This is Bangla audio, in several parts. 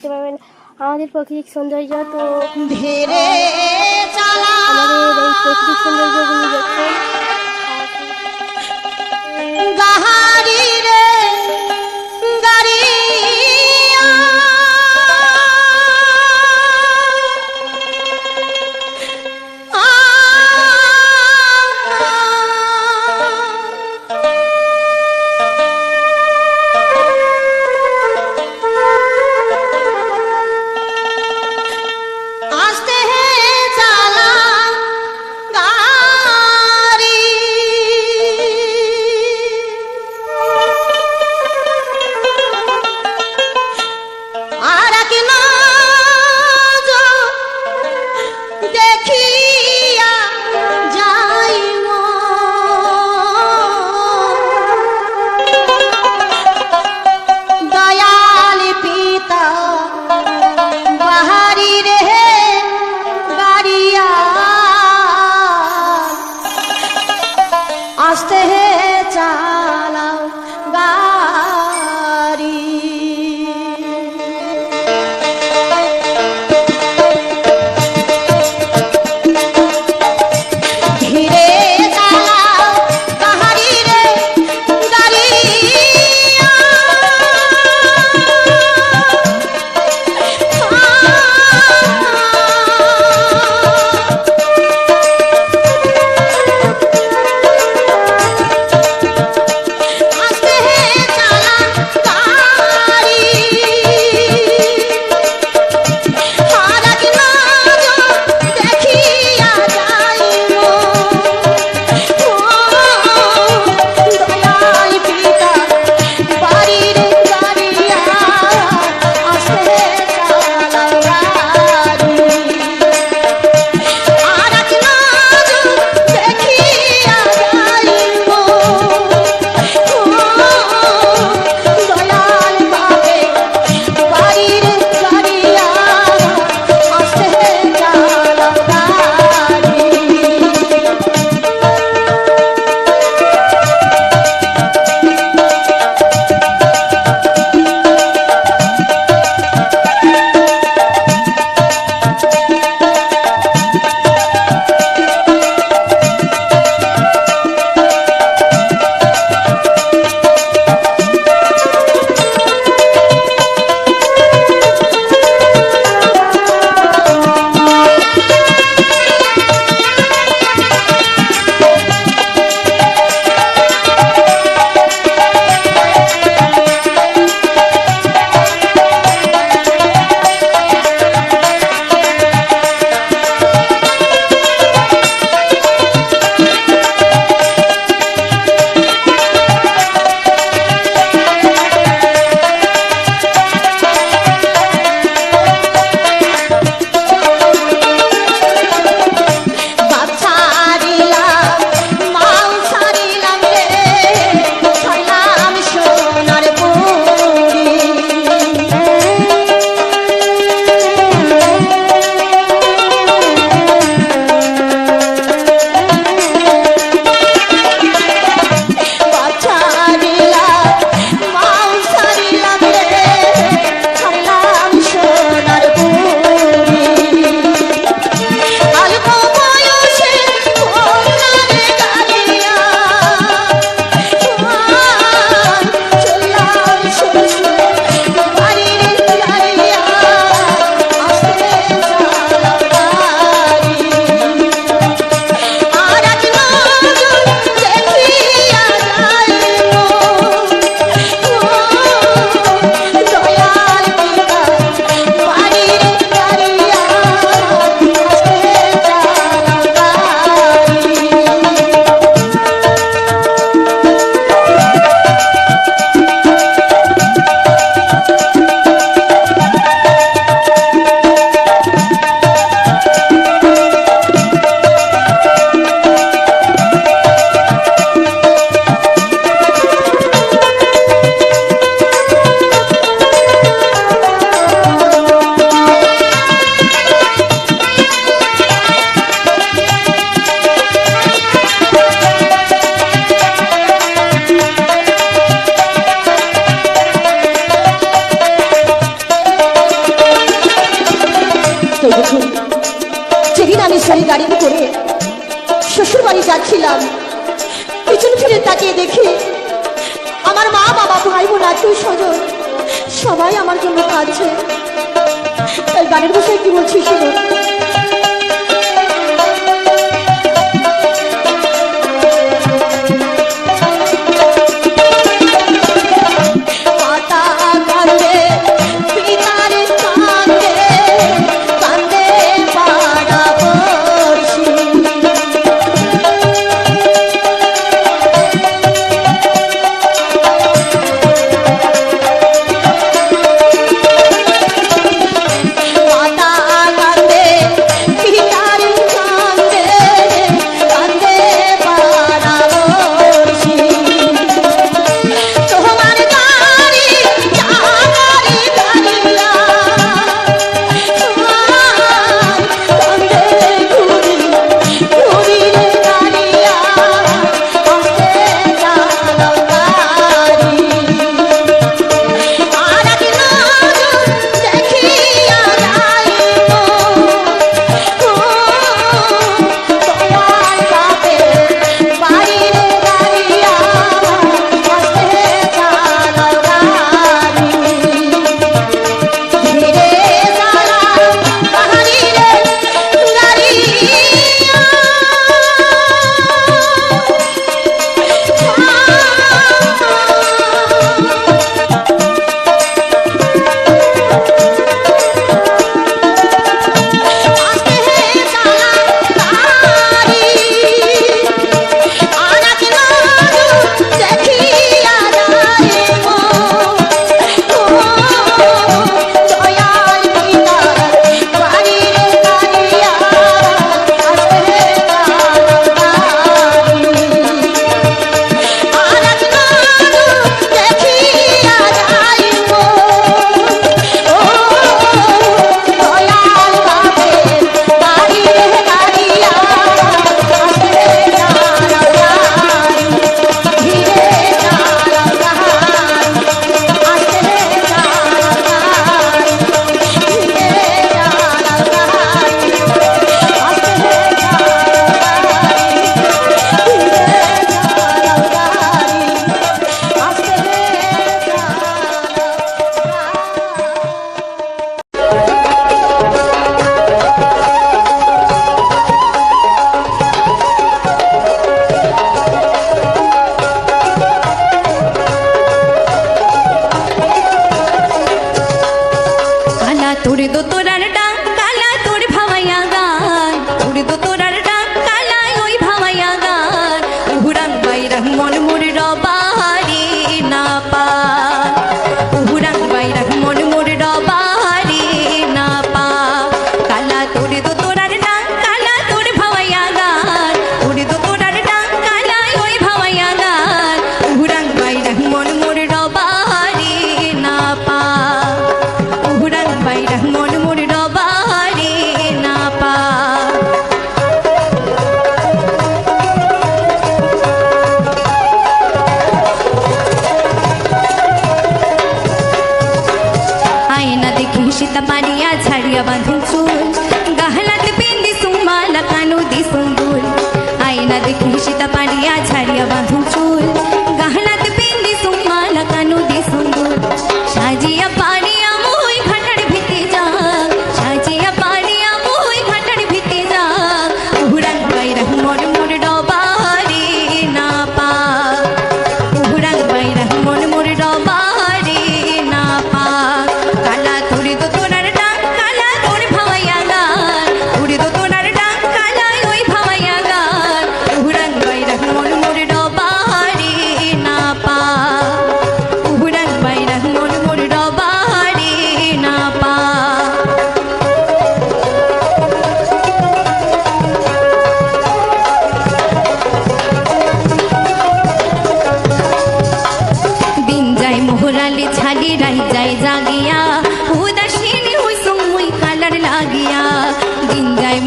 দেখতে পাবেন আমাদের প্রাকৃতিক সৌন্দর্য। তো ধীরে চালা আমাদের এই প্রাকৃতিক সৌন্দর্যগুলি দেখুন। গাহারি রে গাড়ি আস্তে চালা গাড়ি দেখুন, যেদিন আমি সেই গাড়িতে করে শ্বশুর বাড়ি যাচ্ছিলাম, পিছন ফিরে তাকিয়ে দেখি আমার মা বাবা ভাই বোন আত্মীয় স্বজন সবাই আমার জন্য কাঁদছে। তাই গানের ভাষায় কি বলছি শুনুন।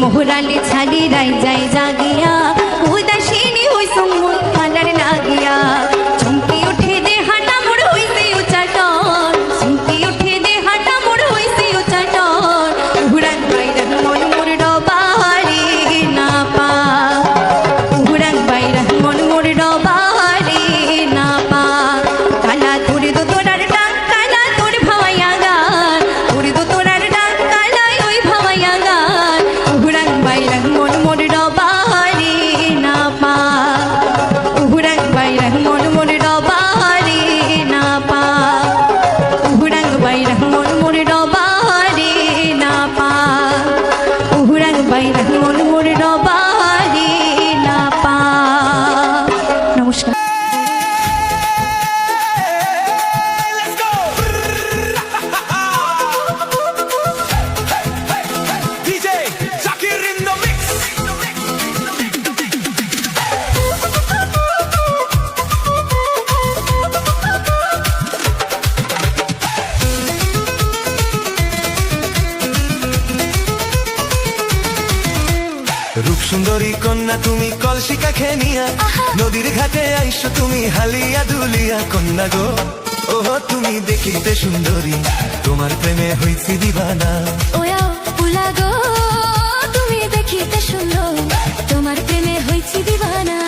मोहराले छाली राई जाए जागिया उदासीनी हुई सुमुल खानर लागिया चुमकी उठे दे हटा मुड़ हुई से उचाटन चुमकी उठे दे हटा मुड़ हुई से उचाटन उड़न बाई रंग সুন্দরী কন্যা তুমি কলসি কাখে নিয়া নদীর ঘাটে আইসো তুমি হালিয়া দুলিয়া কন্যা গো ওহো তুমি দেখিতে সুন্দরী তোমার প্রেমে হইছি দিবানা ওয়া পুলা গো তুমি দেখিতে সুন্দর তোমার প্রেমে হইছি দিবানা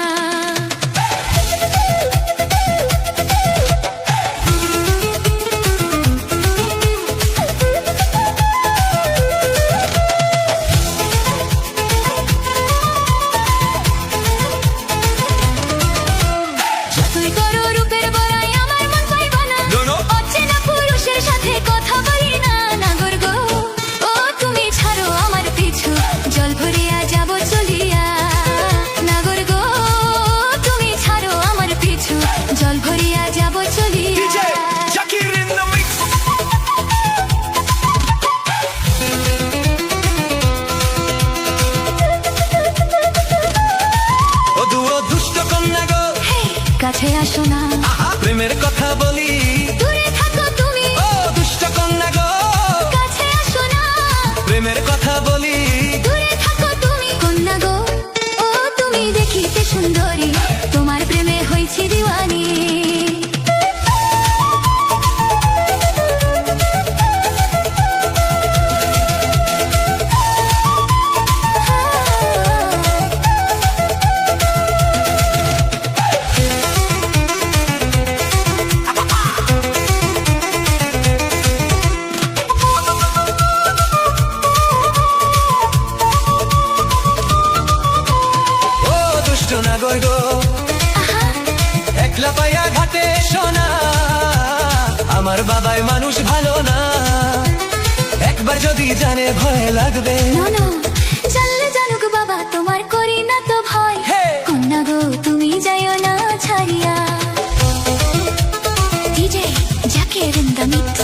তুই করো রূপের বড়াই আমার মন পাইবা না No, no. অচেনা পুরুষের সাথে কথা বলি না নাগর গো ও তুমি ছাড়ো আমার পিছু জল ভরিয়া যাব চলিয়া নাগর গো তুমি ছাড়ো আমার পিছু জল ভরিয়া যাব চলিয়া Jackie in the mix ও দুও দুষ্ট কন্যা গো হেই, কাছে আসো না আহা প্রেমের কথা বলি দূরে থাকো তুমি ও দুষ্ট কন্যা গো কাছে আসো না প্রেমের কথা বলি দূরে থাকো তুমি কন্যা গো ও তুমি দেখিতে সুন্দরী তোমার প্রেমে হইছি দিওয়ানি ও দুষ্ট নাগর গো একলা পাইয়া ঘাটে সোনা আমার বাবাই মানুষ ভালো না একবার যদি জানে ভয় লাগবে নো জানলে জানুক বাবা তোমার করি না তো ভয় হে! কন্যা গো তুমি যাইও না ছাড়িয়া DJ Zaker in the mix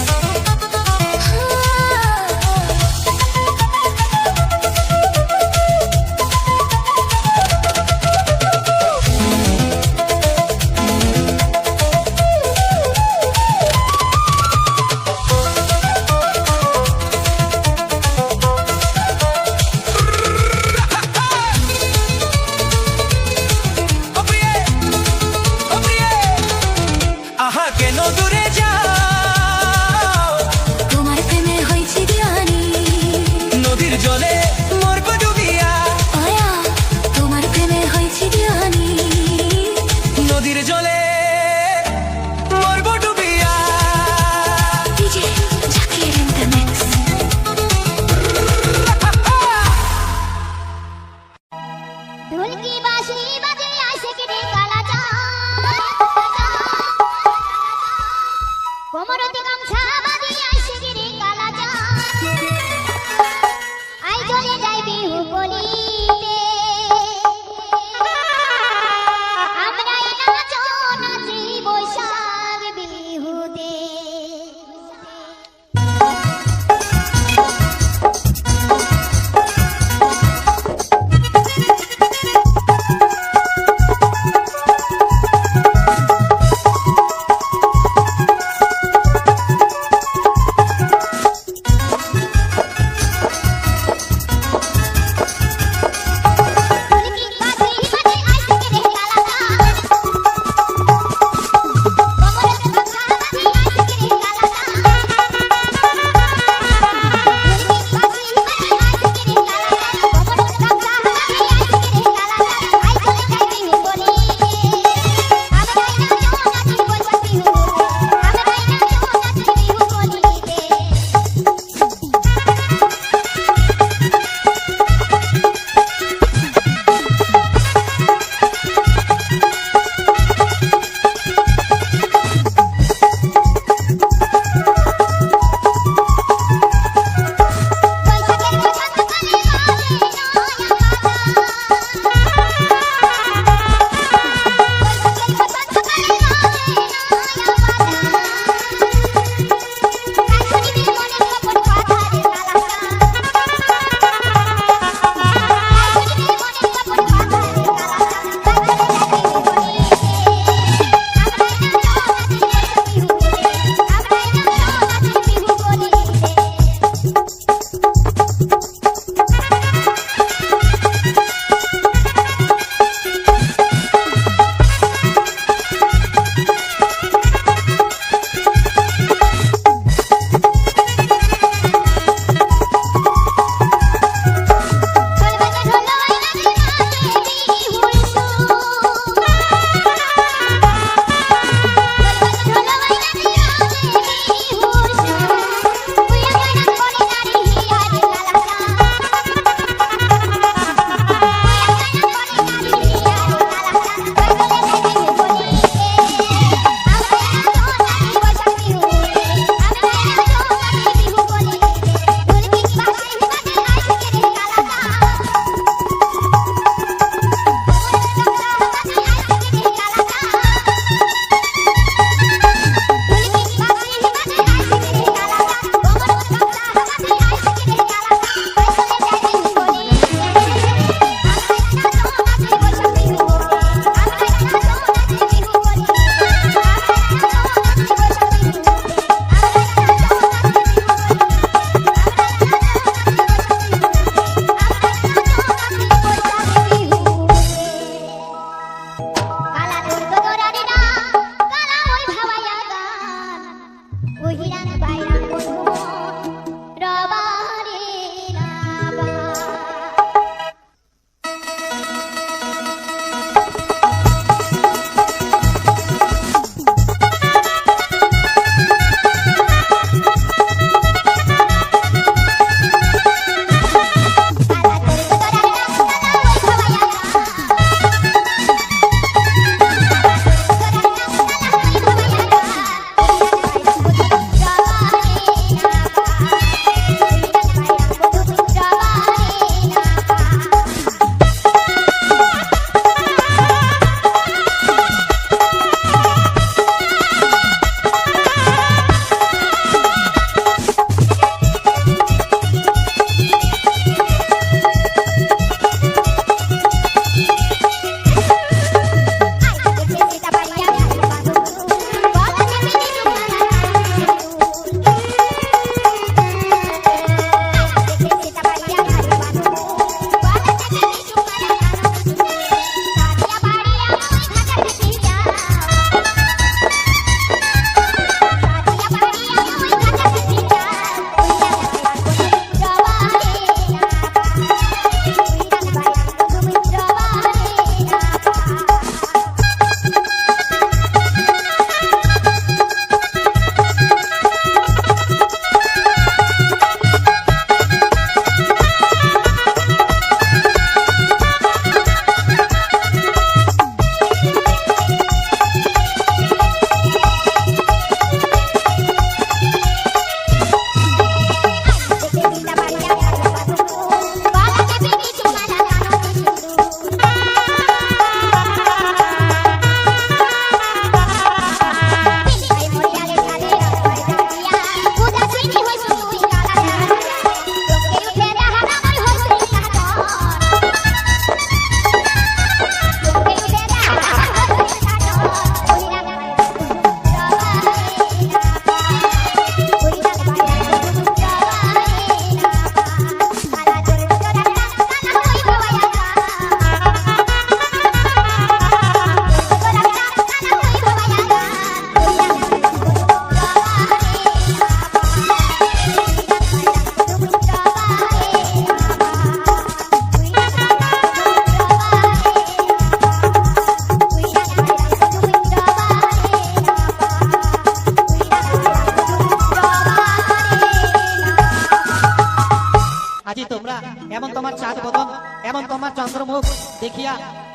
আজি তোমরা এমন তোমার চাঁদ বদন, এমন তোমার চন্দ্রমুখ দেখিয়া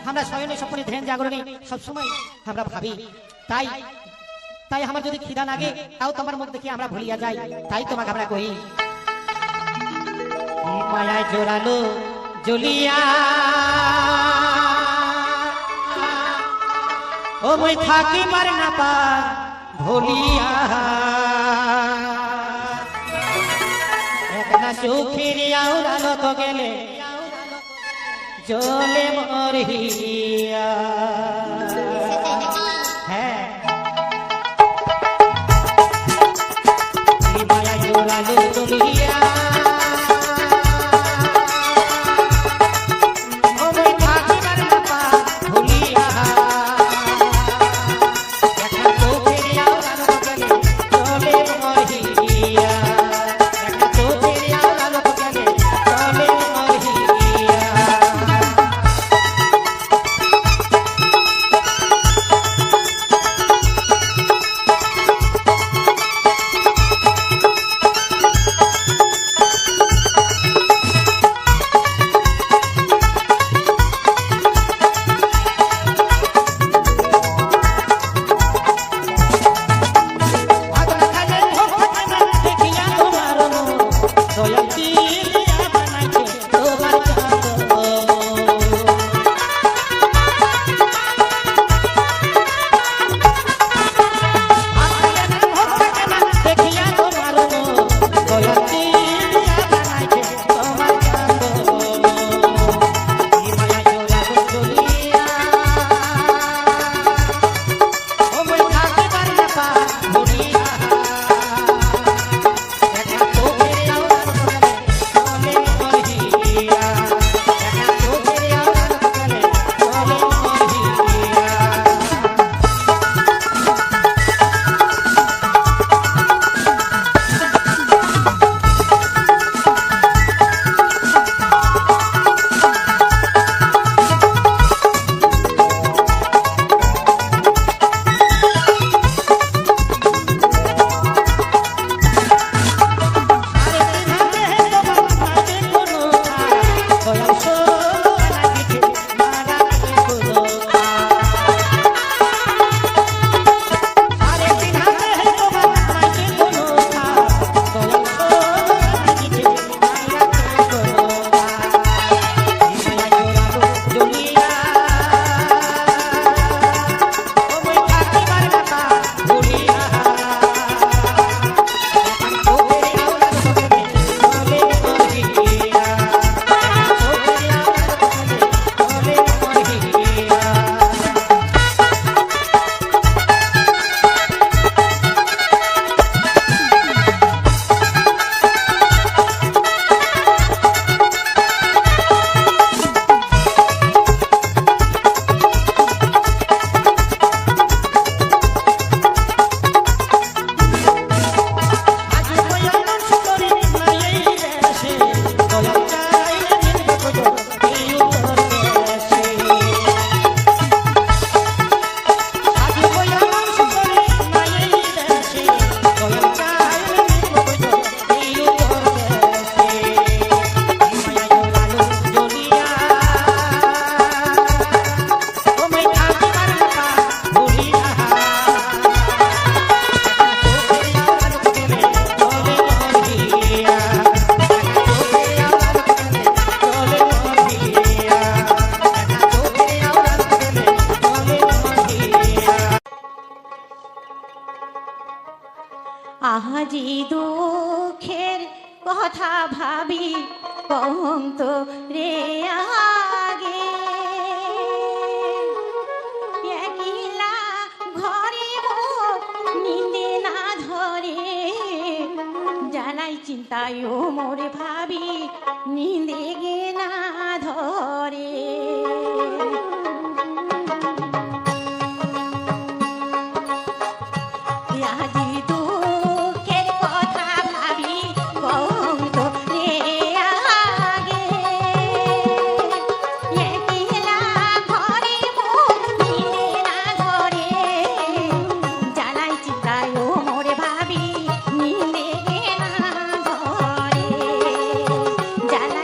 আমরা শয়নে স্বপ্নে ধ্যান জাগরণে সবসময় আমরা ভাবি। তাই তাই আমার যদি খিদা লাগে তাও তোমার মুখ দেখি আমরা ভুলিয়া যাই। তাই তোমাকে আমরা কই মায়ায় জোরালো জ্বলিয়া ও মই থাকিবার না পার ভুলিয়া একনা চোখের আওরালো তো গেলে জলে মরিয়া। হ্যাঁ মায়া জোরালো জ্বলিয়া আজি দুঃখের কথা ভাবি কন্ত রে আগে একলা ঘরে নিন্দে না ধরে জানাই চিন্তায় মোরে ভাবি নিন্দে গে না ধরে আজি দুঃখের কথা ভাবি কন্ত রে আগে একলা ঘরে নিন্দে না ধরে জানাই চিন্তায় মোরে ভাবি নিন্দে গে না ধরে জানাই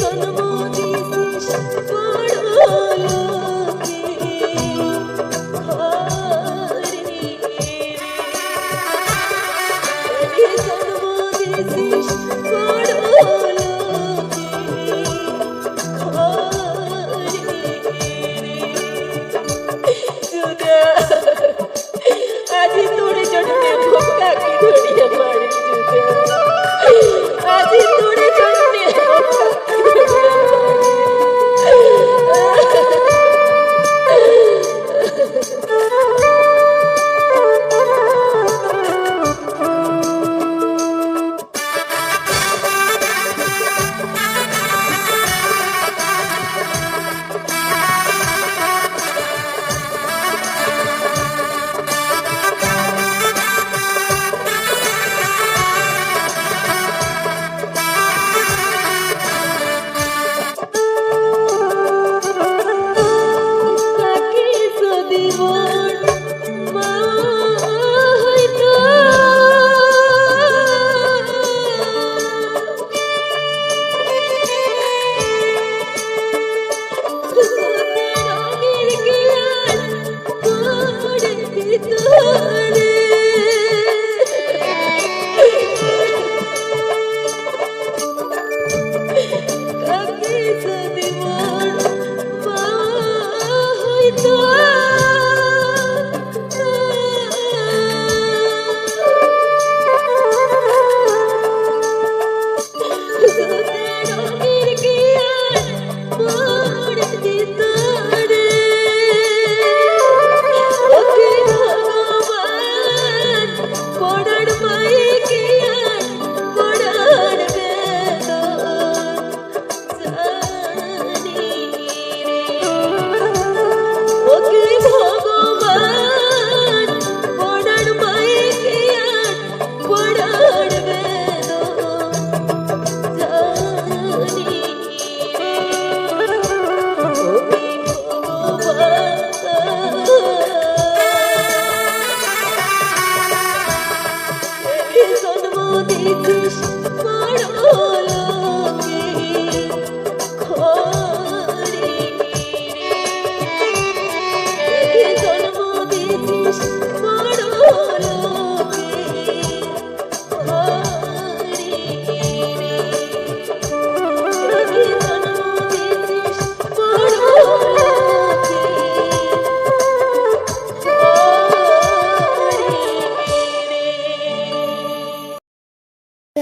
জন্ম দিছিস বড় লোকে ঘরে রে জন্ম দিছিস বড় লোকে ঘরে রে আজি তোর জন্মে ভোকাকে ধরিয়া মারি আজি তোর জন্মে কাকে যদি মন মা হইতো রঙের জ্ঞান করে দিত রে কাকে যদি মন মা হইতো রঙের জ্ঞান করে দিত রে ওকে ভগবান পড়ার মায়ে জ্ঞান পড়ার বেদন জানি রে ওকে ভগবান পড়ার মায়ে জ্ঞান পড়ার বেদন জানি রে ওকে ভগবান জন্ম দিছিস বড় লোকে ঘরে রে জন্ম দিছিস বড় লোকে ঘরে রে জন্ম দিছিস বড় লোকে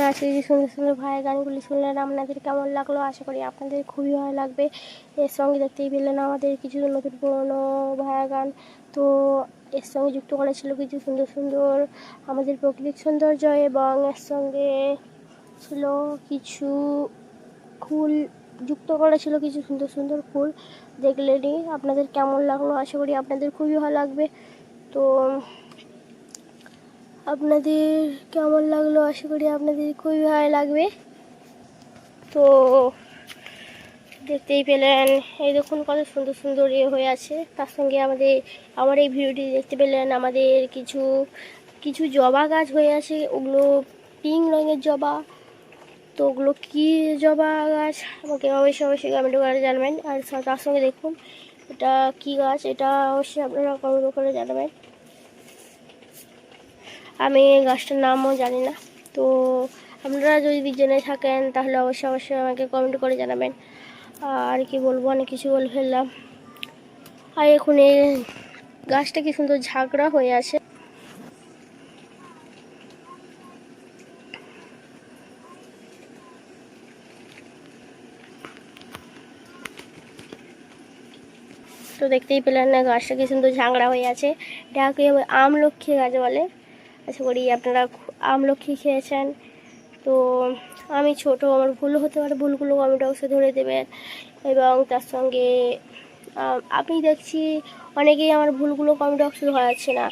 আজকে যে সুন্দর সুন্দর ভাইয়ের গানগুলি শুনলেন আপনাদের কেমন লাগলো, আশা করি আপনাদের খুবই ভালো লাগবে। এর সঙ্গে দেখতেই পেলেন আমাদের কিছু নতুন পুরনো ভাইয়ের গান, তো এর সঙ্গে যুক্ত করেছিল কিছু সুন্দর সুন্দর আমাদের প্রাকৃতিক সৌন্দর্য, এবং এর সঙ্গে ছিল কিছু ফুল যুক্ত করেছিল, কিছু সুন্দর সুন্দর ফুল। দেখলেনই আপনাদের কেমন লাগলো, আশা করি আপনাদের খুবই ভালো লাগবে। তো আপনাদের কেমন লাগলো, আশা করি আপনাদের খুবই ভালো লাগবে। তো দেখতেই পেলেন এই দেখুন কত সুন্দর সুন্দর হয়ে আছে। তার সঙ্গে আমার এই ভিডিওটি দেখতে পেলেন আমাদের কিছু কিছু জবা গাছ হয়ে আছে, ওগুলো পিঙ্ক রঙের জবা। তো ওগুলো কী জবা গাছ আমাকে অবশ্যই অবশ্যই কমেন্ট করে জানাবেন। আর তার সঙ্গে দেখুন এটা কী গাছ, এটা অবশ্যই আপনারা কমেন্ট করে জানাবেন। আমি গাছটার নামও জানি না, তো আপনারা যদি জেনে থাকেন তাহলে অবশ্যই অবশ্যই আমাকে কমেন্ট করে জানাবেন। আর কি বলবো, অনেক কিছু বলে ফেললাম। আর এখন এই গাছটা কি সুন্দর ঝাঁকড়া হয়ে আছে। তো দেখতেই পেলেন না গাছটা কি সুন্দর ঝাঁকড়া হয়ে আছে। এটাকে আমলক্ষী গাছ বলে। আশা করি আপনারা আমলক্ষী খেয়েছেন। তো আমি ছোট, আমার ভুল হতে পারে, ভুলগুলো কমেন্ট বক্সে ধরে দেবেন। এবং তার সঙ্গে আমি দেখছি অনেকেই আমার ভুলগুলো কমেন্ট বক্সে ধরাচ্ছে না।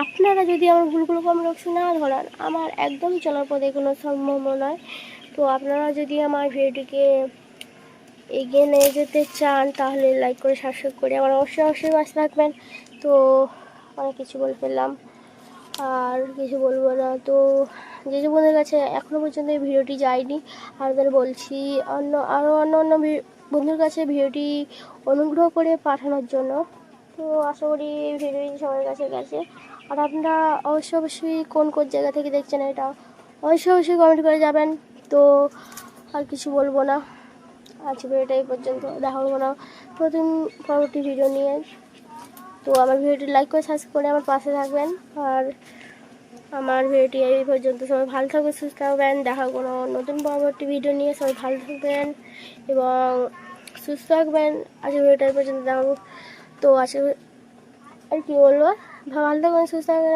আপনারা যদি আমার ভুলগুলো কমেন্ট বক্সে না ধরান, আমার একদমই চলার পথে কোনো সম্ভব নয়। তো আপনারা যদি আমার ভিডিওটিকে এগিয়ে নিয়ে যেতে চান তাহলে লাইক করে সাবস্ক্রাইব করে আমার অবশ্যই অবশ্যই পাশে থাকবেন। তো অনেক কিছু বলে ফেললাম। আর কিছু বলবো না। তো যে বন্ধুদের কাছে এখনও পর্যন্ত এই ভিডিওটি যায়নি আর তাদের বলছি অন্য বন্ধুর কাছে ভিডিওটি অনুগ্রহ করে পাঠানোর জন্য। তো আশা করি এই ভিডিওটি সবার কাছে গেছে। আর আপনারা অবশ্যই কোন জায়গা থেকে দেখছেন এটা অবশ্যই কমেন্ট করে যাবেন। তো আর কিছু বলবো না, আজকে ভিডিওটা এই পর্যন্ত, দেখা হবো না নতুন পরবর্তী ভিডিও নিয়ে। তো আমার ভিডিওটি লাইক করে সাবস্ক্রাইব করে আমার পাশে থাকবেন। আর আমার ভিডিওটি এই পর্যন্ত, সবাই ভালো থাকবেন, সুস্থ থাকবেন। দেখা কোনো নতুন পরবর্তী ভিডিও নিয়ে, সবাই ভালো থাকবেন এবং সুস্থ থাকবেন। আজকে ভিডিওটা এই পর্যন্ত দেখাবো। তো আজকে আর কি বলবো, ভালো থাকবেন, সুস্থ থাকবেন।